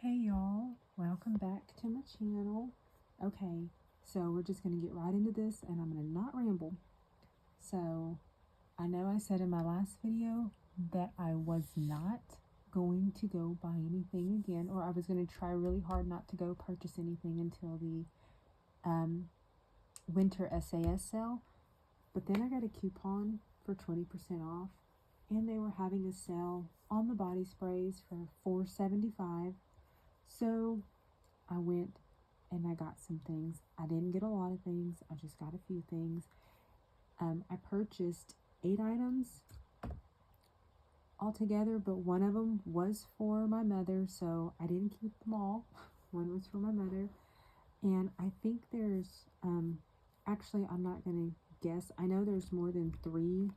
Hey y'all, welcome back to my channel. Okay, so we're just going to get right into this and I'm going to not ramble. So, I know I said in my last video that I was not going to go buy anything again, or I was going to try really hard not to go purchase anything until the winter SAS sale. But then I got a coupon for 20% off, and they were having a sale on the body sprays for $4.75. So I went and I got some things. I didn't get a lot of things. I just got a few things. I purchased 8 items altogether, but one of them was for my mother, so I didn't keep them all. One was for my mother. And I think there's, actually, I'm not going to guess. I know there's more than 3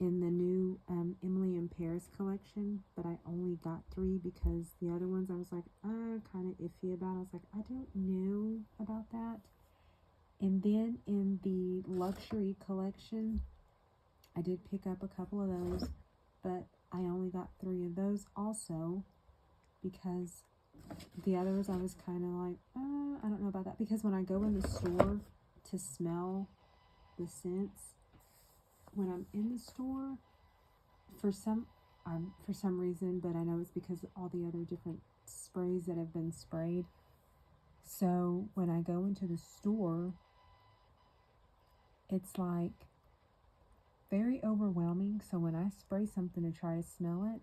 in the new Emily in Paris collection, but I only got 3 because the other ones I was like, kind of iffy about. I was like, I don't know about that. And then in the luxury collection, I did pick up a couple of those, but I only got 3 of those also because the others I was kind of like, I don't know about that, because when I go in the store to smell the scents, when I'm in the store, for some reason, but I know it's because of all the other different sprays that have been sprayed. So when I go into the store, it's like very overwhelming. So when I spray something to try to smell it,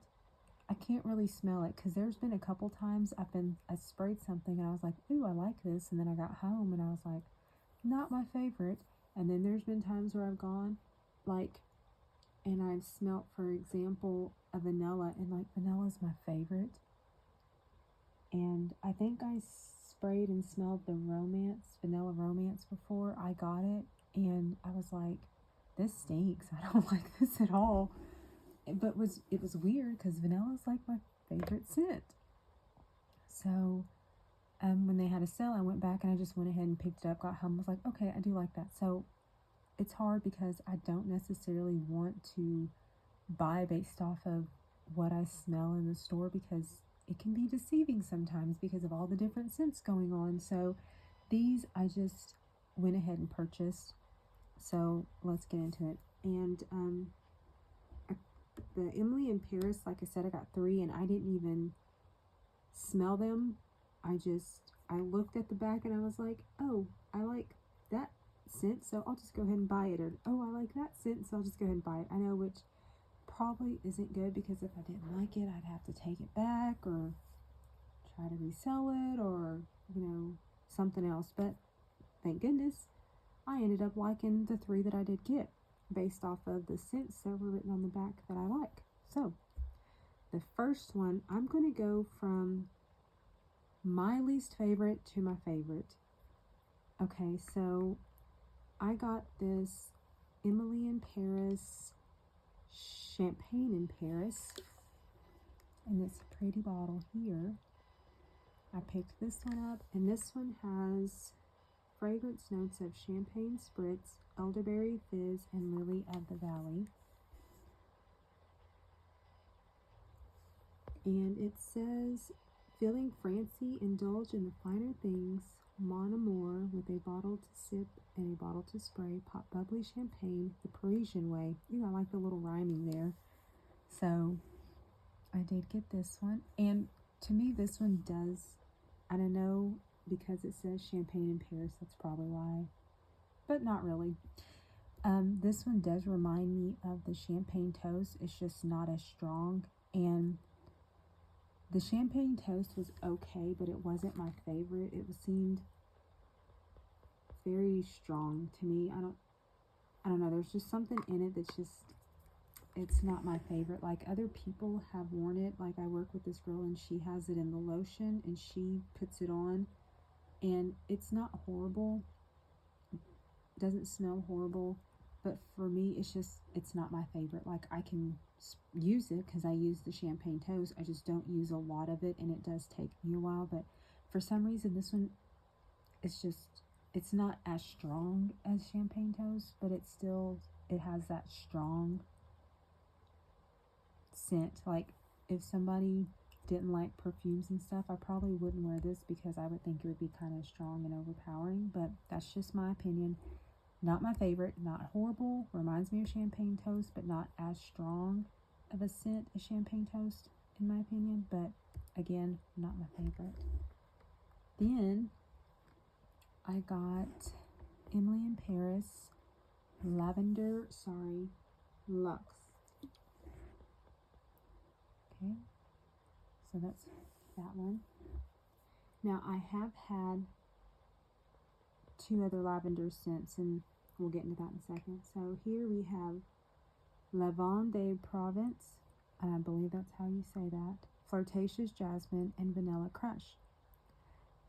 I can't really smell it, because there's been a couple times I sprayed something and I was like, ooh, I like this, and then I got home and I was like, not my favorite. And then there's been times where I've gone and I've smelt, for example, a vanilla, and like vanilla's my favorite. And I think I sprayed and smelled the vanilla romance before I got it, and I was like, this stinks. I don't like this at all. But it was weird because vanilla's like my favorite scent. So when they had a sale, I went back and I just went ahead and picked it up, got home, was like, okay, I do like that. So it's hard because I don't necessarily want to buy based off of what I smell in the store, because it can be deceiving sometimes because of all the different scents going on. So these I just went ahead and purchased. So let's get into it. And the Emily in Paris, like I said, I got 3 and I didn't even smell them. I looked at the back and I was like, oh, I like that scent, so I'll just go ahead and buy it. Or, oh, I like that scent, so I'll just go ahead and buy it. I know, which probably isn't good, because if I didn't like it, I'd have to take it back or try to resell it, or, something else. But thank goodness I ended up liking the 3 that I did get based off of the scents that were written on the back that I like. So the first one, I'm going to go from my least favorite to my favorite. Okay, so I got this Emily in Paris Champagne in Paris in this pretty bottle here. I picked this one up, and this one has fragrance notes of champagne spritz, elderberry fizz, and lily of the valley. And it says, feeling Francie, indulge in the finer things, mon amour, with a bottle to sip and a bottle to spray, pop bubbly champagne the Parisian way. I like the little rhyming there. So I did get this one, and to me this one does, I don't know, because it says Champagne in Paris, that's probably why, but not really. This one does remind me of the Champagne Toast. It's just not as strong, and the Champagne Toast was okay, but it wasn't my favorite. It seemed very strong to me. I don't know, there's just something in it that's just, it's not my favorite. Like, other people have worn it. Like, I work with this girl and she has it in the lotion and she puts it on, and it's not horrible, doesn't smell horrible, but for me it's not my favorite. Like, I can use it because I use the Champagne Toast, I just don't use a lot of it, and it does take me a while. But for some reason this one, it's not as strong as Champagne Toast, but it has that strong scent. Like, if somebody didn't like perfumes and stuff, I probably wouldn't wear this because I would think it would be kind of strong and overpowering, but that's just my opinion. Not my favorite, not horrible, reminds me of champagne toast, but not as strong of a scent as champagne toast, in my opinion, but again, not my favorite. Then I got Emily in Paris Luxe. Okay, so that's that one. Now I have had 2 other lavender scents, and we'll get into that in a second. So here we have Liv'in de Provence, and I believe that's how you say that, Flirtatious Jasmine, and Vanilla Crush.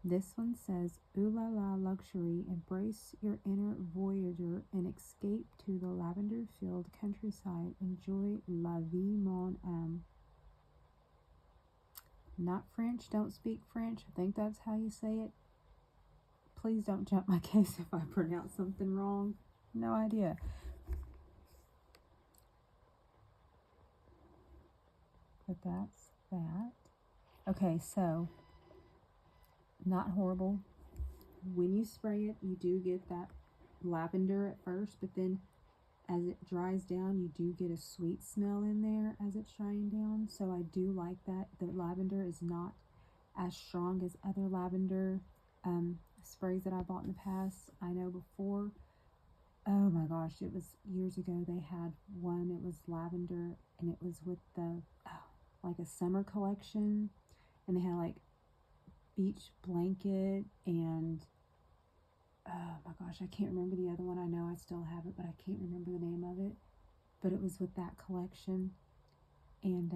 This one says, ooh la la luxury, embrace your inner voyager and escape to the lavender-filled countryside. Enjoy la vie mon âme. Not French, don't speak French. I think that's how you say it. Please don't jump my case if I pronounce something wrong. No idea. But that's that. Okay, so not horrible. When you spray it, you do get that lavender at first, but then as it dries down, you do get a sweet smell in there as it's drying down. So I do like that. The lavender is not as strong as other lavender sprays that I bought in the past. I know before, oh my gosh, it was years ago, they had one, it was lavender, and it was with the, like a summer collection, and they had like beach blanket, and oh my gosh, I can't remember the other one. I know I still have it, but I can't remember the name of it, but it was with that collection. And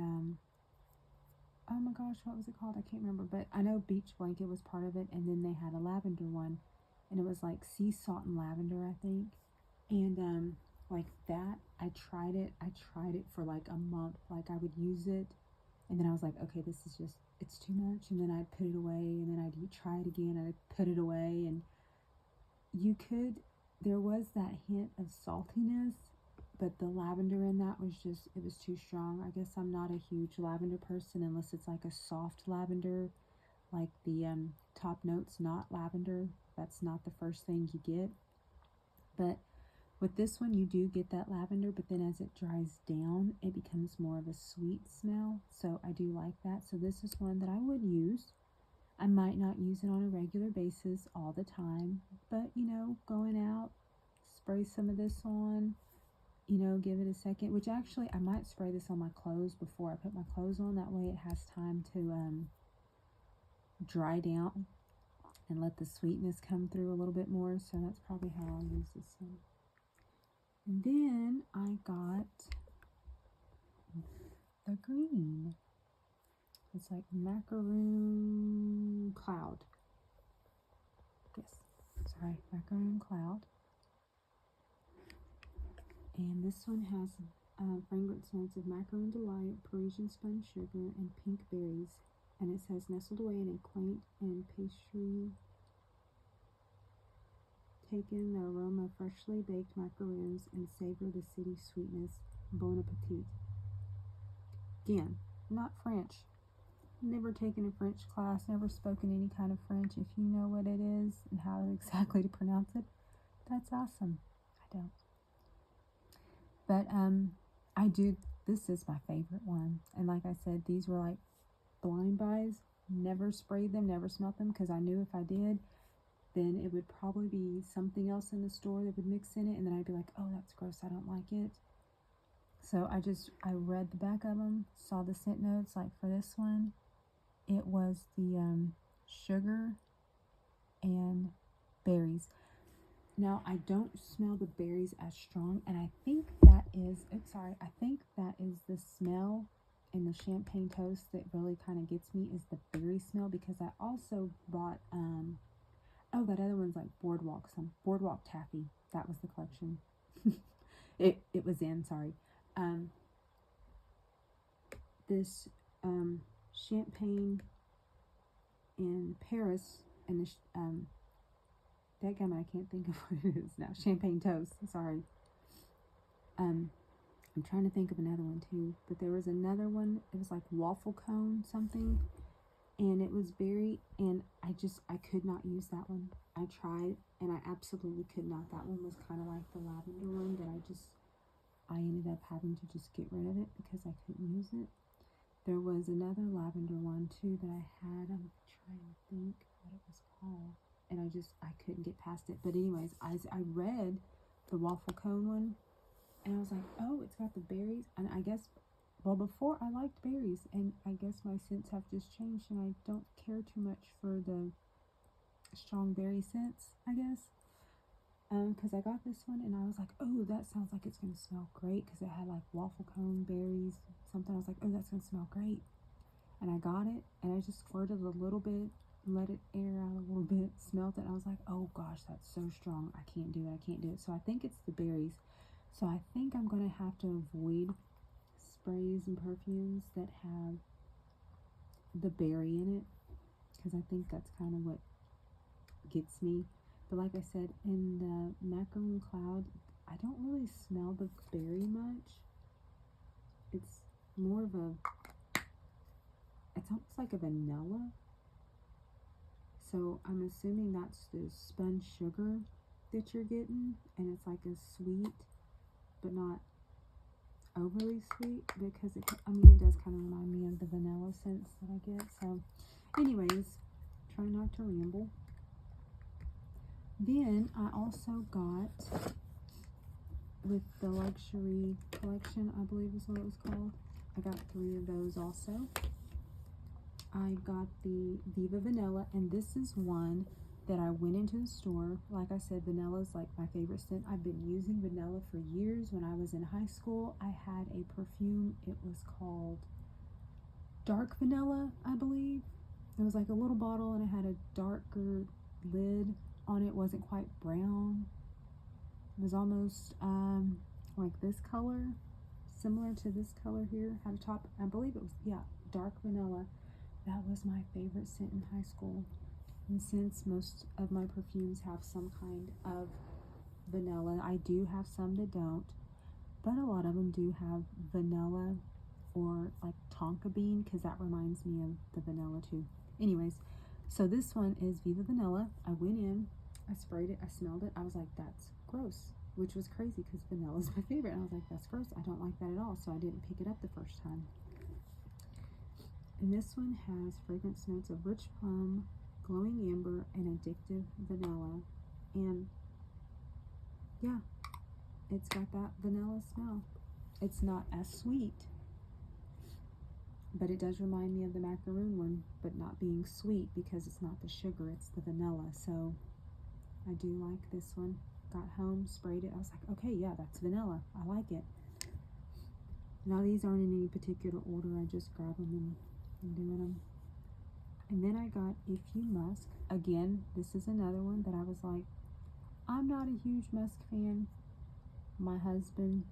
oh my gosh, what was it called? I can't remember, but I know beach blanket was part of it, and then they had a lavender one, and it was like sea salt and lavender, I think. And like that, I tried it for like a month. Like I would use it, and then I was like, okay, this is just, it's too much, and then I'd put it away, and then I'd try it again, and I'd put it away. And there was that hint of saltiness, but the lavender in that was just, it was too strong. I guess I'm not a huge lavender person unless it's like a soft lavender, like the top note's not lavender. That's not the first thing you get. But with this one, you do get that lavender, but then as it dries down, it becomes more of a sweet smell. So I do like that. So this is one that I would use. I might not use it on a regular basis all the time, but you know, going out, spray some of this on, you know, give it a second, which actually I might spray this on my clothes before I put my clothes on. That way it has time to dry down and let the sweetness come through a little bit more. So that's probably how I'll use this one. And then I got the green. It's like macaroon cloud. Yes, sorry, macaroon cloud. And this one has fragrance notes of macaroon delight, Parisian spun sugar, and pink berries. And it says, nestled away in a quaint and pastry, take in the aroma of freshly baked macaroons and savor the city sweetness. Bon appetit. Again, not French. Never taken a French class, never spoken any kind of French. If you know what it is and how exactly to pronounce it, that's awesome. I don't. But I do, this is my favorite one. And like I said, these were like blind buys. Never sprayed them, never smelled them, because I knew if I did, then it would probably be something else in the store that would mix in it, and then I'd be like, oh, that's gross, I don't like it. So I read the back of them, saw the scent notes. Like for this one, it was the sugar and berries. Now I don't smell the berries as strong, and I think that is, I think that is the smell in the champagne toast that really kind of gets me, is the berry smell, because I also bought oh, that other one's like boardwalk taffy. That was the collection. it was in, sorry. This champagne in Paris, and the dadgummit, I can't think of what it is now. Champagne toast, sorry. I'm trying to think of another one too, but there was another one. It was like waffle cone something, and it was berry, and I could not use that one. I tried, and I absolutely could not. That one was kind of like the lavender one that I ended up having to just get rid of it because I couldn't use it. There was another lavender one too that I had. I'm trying to think what it was called, and I couldn't get past it. But anyways, I read the waffle cone one, and I was like, oh, it's got the berries. And I guess, well, before I liked berries, and I guess my scents have just changed, and I don't care too much for the strong berry scents, I guess. Because I got this one, and I was like, oh, that sounds like it's going to smell great, because it had like waffle cone berries, something. I was like, oh, that's going to smell great. And I got it, and I just squirted a little bit, let it air out a little bit, smelled it, and I was like, oh gosh, that's so strong. I can't do it. So I think it's the berries. So I think I'm going to have to avoid sprays and perfumes that have the berry in it, because I think that's kind of what gets me. But like I said, in the macaroon cloud, I don't really smell the berry much. It's more of it's almost like a vanilla. So I'm assuming that's the spun sugar that you're getting, and it's like a sweet, but not overly sweet, because it does kind of remind me of the vanilla scents that I get. So anyways, try not to ramble. Then I also got, with the luxury collection, I believe is what it was called, I got 3 of those also. I got the Viva Vanilla, and this is one that I went into the store. Like I said, vanilla is like my favorite scent. I've been using vanilla for years. When I was in high school, I had a perfume. It was called Dark Vanilla, I believe. It was like a little bottle, and it had a darker lid on it. It wasn't quite brown. It was almost like this color, similar to this color here. Had a top, I believe it was, yeah, Dark Vanilla. That was my favorite scent in high school. And since most of my perfumes have some kind of vanilla, I do have some that don't, but a lot of them do have vanilla or like tonka bean, because that reminds me of the vanilla too. Anyways, so this one is Viva Vanilla. I went in, I sprayed it, I smelled it, I was like, that's gross, which was crazy because vanilla is my favorite. And I was like, that's gross, I don't like that at all, so I didn't pick it up the first time. And this one has fragrance notes of rich plum, glowing amber, and addictive vanilla. And yeah, it's got that vanilla smell. It's not as sweet, but it does remind me of the macaroon one, but not being sweet because it's not the sugar, it's the vanilla. So I do like this one. Got home, sprayed it. I was like, okay, yeah, that's vanilla. I like it. Now these aren't in any particular order. I just grab them and doing them. And then I got If You Musk. Again, this is another one that I was like, I'm not a huge musk fan. My husband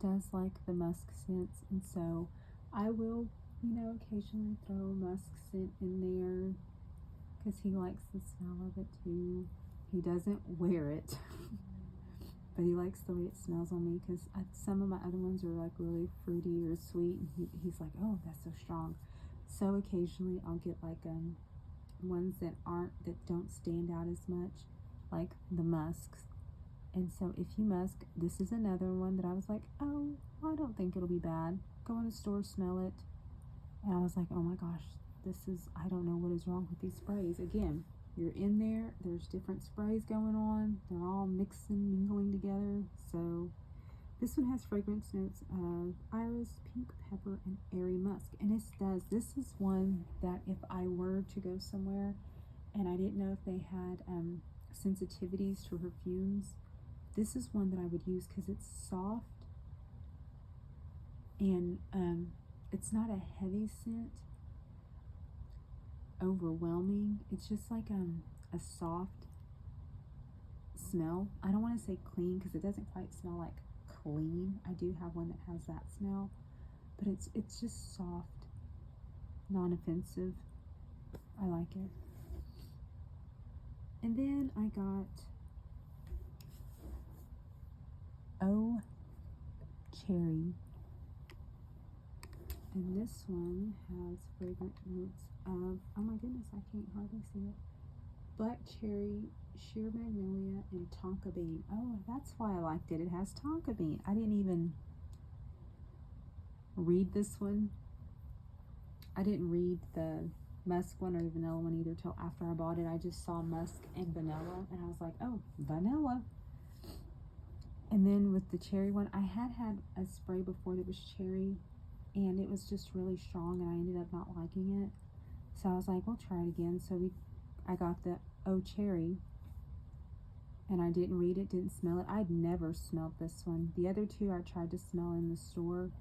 does like the musk scents, and so I will, occasionally throw a musk scent in there because he likes the smell of it too. He doesn't wear it, but he likes the way it smells on me, because some of my other ones are like really fruity or sweet, and he's like, oh, that's so strong. So occasionally I'll get like ones that don't stand out as much, like the musks. And so If You Musk, this is another one that I was like, oh, I don't think it'll be bad. Go in the store, smell it. And I was like, oh my gosh, I don't know what is wrong with these sprays. Again, you're in there, there's different sprays going on. They're all mixing, mingling together. So this one has fragrance notes of iris, pink pepper, and airy musk. And this is one that if I were to go somewhere and I didn't know if they had sensitivities to perfumes, this is one that I would use, because it's soft and it's not a heavy scent, overwhelming. It's just like a soft smell. I don't want to say clean, because it doesn't quite smell like clean. I do have one that has that smell, but it's just soft, non-offensive. I like it. And then I got cherry. And this one has fragrant notes of, oh my goodness, I can't hardly see it. Black cherry, sheer magnolia, and tonka bean. Oh, that's why I liked it. It has tonka bean. I didn't even read this one. I didn't read the musk one or the vanilla one either till after I bought it. I just saw musk and vanilla, and I was like, oh, vanilla. And then with the cherry one, I had a spray before that was cherry, and it was just really strong, and I ended up not liking it. So I was like, we'll try it again. So I got the cherry, and I didn't read it, didn't smell it. I'd never smelled this one. The other two I tried to smell in the store,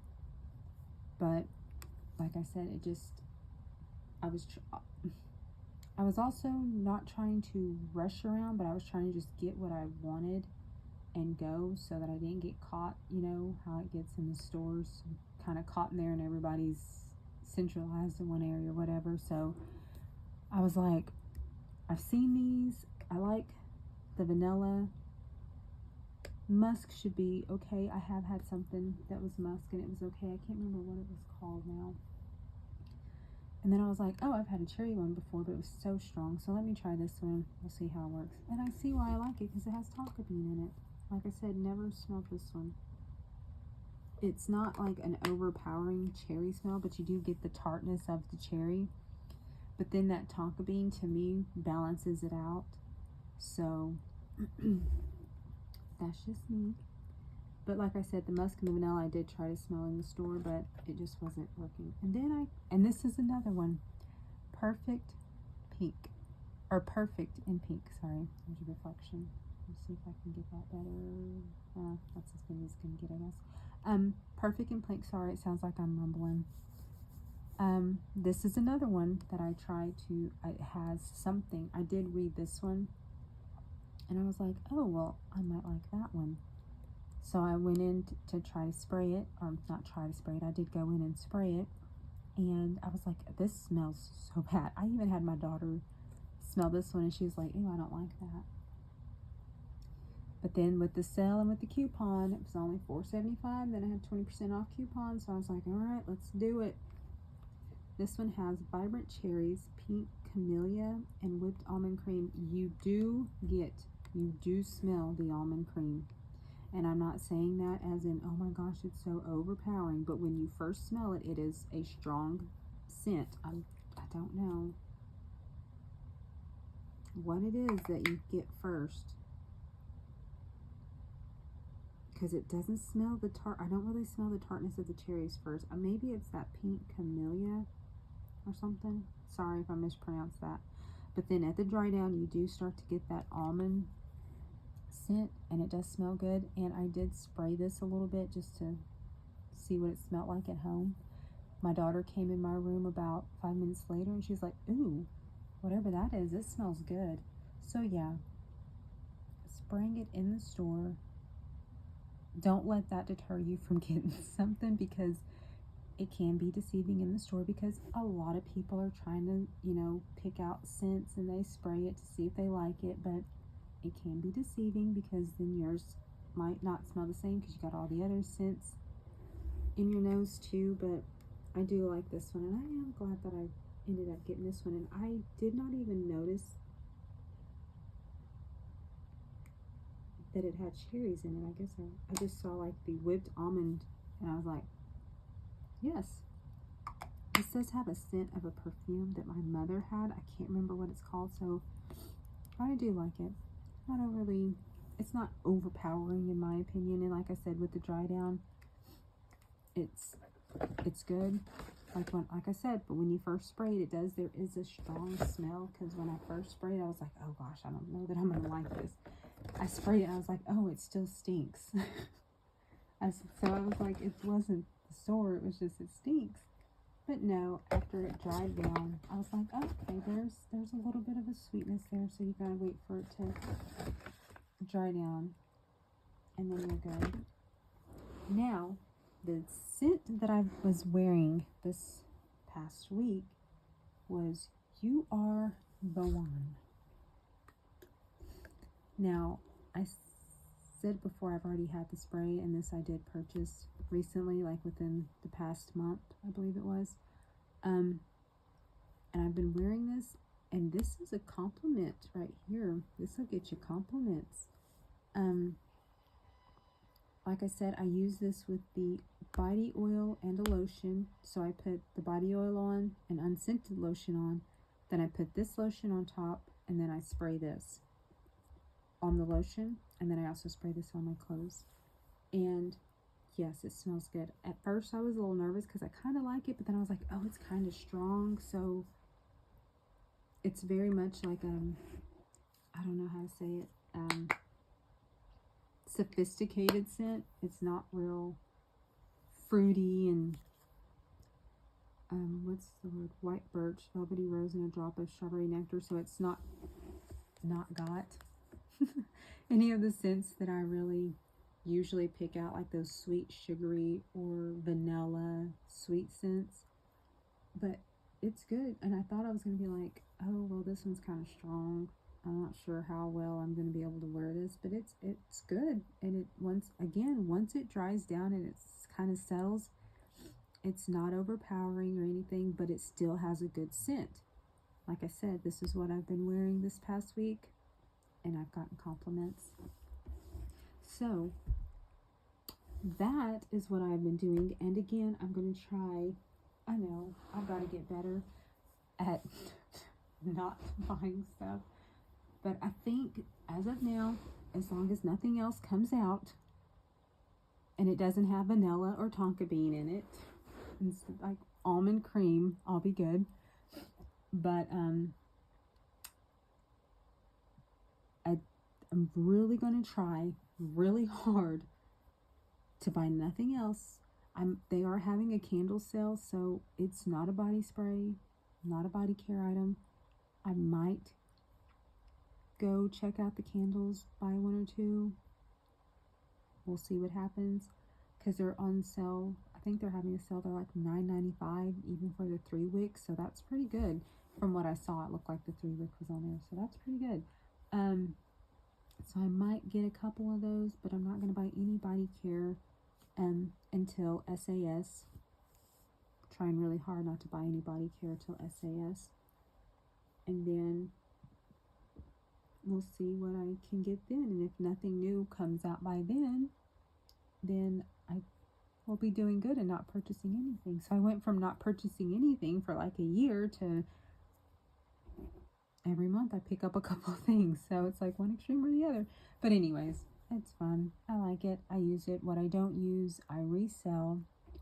but like I said, it just, I was also not trying to rush around, but I was trying to just get what I wanted and go so that I didn't get caught, you know, how it gets in the stores, kind of caught in there and everybody's centralized in one area or whatever. So I was like, I've seen these. I like the vanilla. Musk should be okay. I have had something that was musk and it was okay. I can't remember what it was called now. And then I was like, oh, I've had a cherry one before, but it was so strong. So let me try this one. We'll see how it works. And I see why I like it because it has tonka bean in it. Like I said, never smelled this one. It's not like an overpowering cherry smell, but you do get the tartness of the cherry. But then that tonka bean, to me, balances it out. So that's just me. But like I said, the musk and the vanilla I did try to smell in the store, but it just wasn't working. And then and this is another one, perfect pink, or perfect in pink, sorry, there's a reflection. Let's see if I can get that better. That's as good as it's gonna get, I guess. Perfect in pink, sorry, it sounds like I'm mumbling. This is another one that I tried to, it has something, I did read this one, and I was like, oh, well, I might like that one. So I went in to try to spray it, or not try to spray it, I did go in and spray it, and I was like, this smells so bad. I even had my daughter smell this one, and she was like, ew, I don't like that. But then with the sale and with the coupon, it was only $4.75, then I had 20% off coupon, so I was like, all right, let's do it. This one has vibrant cherries, pink camellia, and whipped almond cream. You do smell the almond cream. And I'm not saying that as in, oh my gosh, it's so overpowering. But when you first smell it, it is a strong scent. I don't know what it is that you get first. Because it doesn't smell the tart. I don't really smell the tartness of the cherries first. Maybe it's that pink camellia or something. Sorry if I mispronounced that. But then at the dry down, you do start to get that almond scent, and it does smell good. And I did spray this a little bit just to see what it smelled like at home. My daughter came in my room about 5 minutes later, and she's like, ooh, whatever that is, it smells good. So yeah, spraying it in the store, don't let that deter you from getting something, because it can be deceiving in the store, because a lot of people are trying to, you know, pick out scents and they spray it to see if they like it, but it can be deceiving because then yours might not smell the same because you got all the other scents in your nose too. But I do like this one, and I am glad that I ended up getting this one. And I did not even notice that it had cherries in it. I guess I just saw like the whipped almond, and I was like, yes. This does have a scent of a perfume that my mother had. I can't remember what it's called, so I do like it. Not overly, it's not overpowering in my opinion. And like I said, with the dry down, it's good. Like I said, but when you first spray it, there is a strong smell, because when I first sprayed I was like, oh gosh, I don't know that I'm gonna like this. I sprayed it and I was like, oh, it still stinks. So I was like, it wasn't the store, it was just, it stinks. But no, after it dried down, I was like, okay, there's a little bit of a sweetness there, so you gotta wait for it to dry down, and then you're good. Now, the scent that I was wearing this past week was You Are the One. Now, I said before, I've already had the spray, and this I did purchase recently, like within the past month, I believe it was. And I've been wearing this, and this is a compliment right here. This will get you compliments. Like I said, I use this with the body oil and a lotion. So I put the body oil on and unscented lotion on. Then I put this lotion on top, and then I spray this on the lotion, and then I also spray this on my clothes. And yes, it smells good. At first I was a little nervous because I kind of like it, but then I was like, oh, it's kind of strong. So it's very much like I don't know how to say it, sophisticated scent. It's not real fruity and what's the word, white birch, velvety rose, and a drop of strawberry nectar. So it's not got any of the scents that I really usually pick out, like those sweet, sugary, or vanilla sweet scents. But it's good, and I thought I was going to be like, oh, well, this one's kind of strong. I'm not sure how well I'm going to be able to wear this, but it's good. And it once it dries down and it's kind of settles, it's not overpowering or anything, but it still has a good scent. Like I said, this is what I've been wearing this past week, and I've gotten compliments. So that is what I've been doing. And again, I'm going to try, I know I've got to get better at not buying stuff, but I think as of now, as long as nothing else comes out and it doesn't have vanilla or tonka bean in it, it's like almond cream, I'll be good. But I'm really going to try really hard to buy nothing else. They are having a candle sale, so it's not a body spray, not a body care item. I might go check out the candles, buy one or two. We'll see what happens, because they're on sale. I think they're having a sale. They're like $9.95 even for the 3 wicks, so that's pretty good. From what I saw, it looked like the 3 wick was on there, so that's pretty good. So I might get a couple of those, but I'm not going to buy any body care until SAS. Trying really hard not to buy any body care till SAS, and then we'll see what I can get then. And if nothing new comes out by then I will be doing good and not purchasing anything. So I went from not purchasing anything for like a year to every month I pick up a couple of things. So it's like one extreme or the other. But anyways, it's fun. I like it. I use it. What I don't use, I resell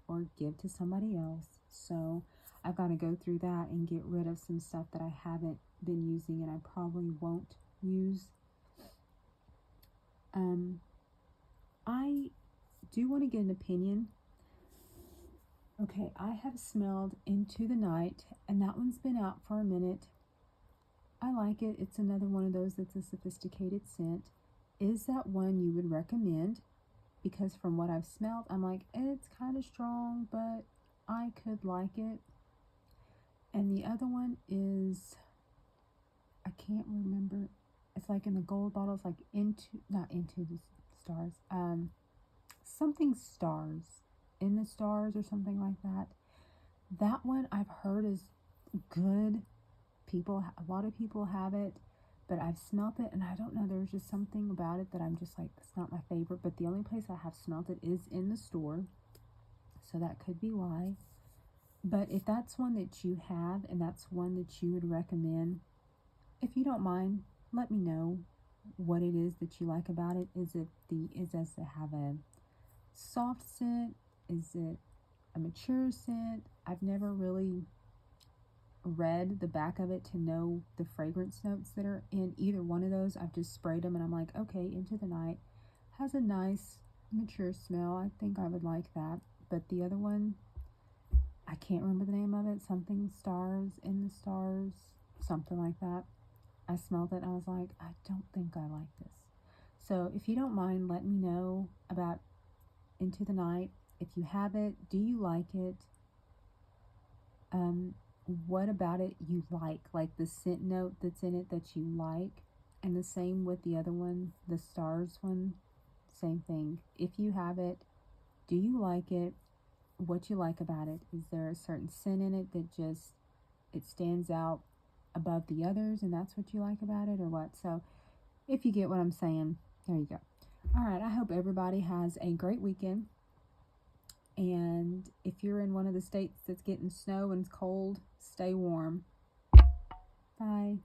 or give to somebody else. So I've got to go through that and get rid of some stuff that I haven't been using and I probably won't use. I do want to get an opinion. Okay, I have smelled Into the Night, and that one's been out for a minute. I like it. It's another one of those that's a sophisticated scent. Is that one you would recommend? Because from what I've smelled, I'm like, it's kind of strong, but I could like it. And the other one is, I can't remember. It's like in the gold bottle. It's like not Into the Stars. Something Stars. In the Stars or something like that. That one I've heard is good. A lot of people have it, but I've smelt it and I don't know, there's just something about it that I'm just like, it's not my favorite. But the only place I have smelt it is in the store, so that could be why. But if that's one that you have and that's one that you would recommend, if you don't mind, let me know what it is that you like about it. Does it have a soft scent? Is it a mature scent? I've never really read the back of it to know the fragrance notes that are in either one of those. I've just sprayed them and I'm like, okay, Into the Night has a nice mature smell. I think I would like that. But the other one, I can't remember the name of it. Something Stars, In the Stars, something like that. I smelled it and I was like, I don't think I like this. So if you don't mind, let me know about Into the Night. If you have it, do you like it? What about it you like the scent note that's in it that you like? And the same with the other one, the Stars one. same thing. If you have it, do you like it? What you like about it? Is there a certain scent in it that just, it stands out above the others and that's what you like about it, or what? So if you get what I'm saying, there you go. All right, I hope everybody has a great weekend. And if you're in one of the states that's getting snow and it's cold, stay warm. Bye.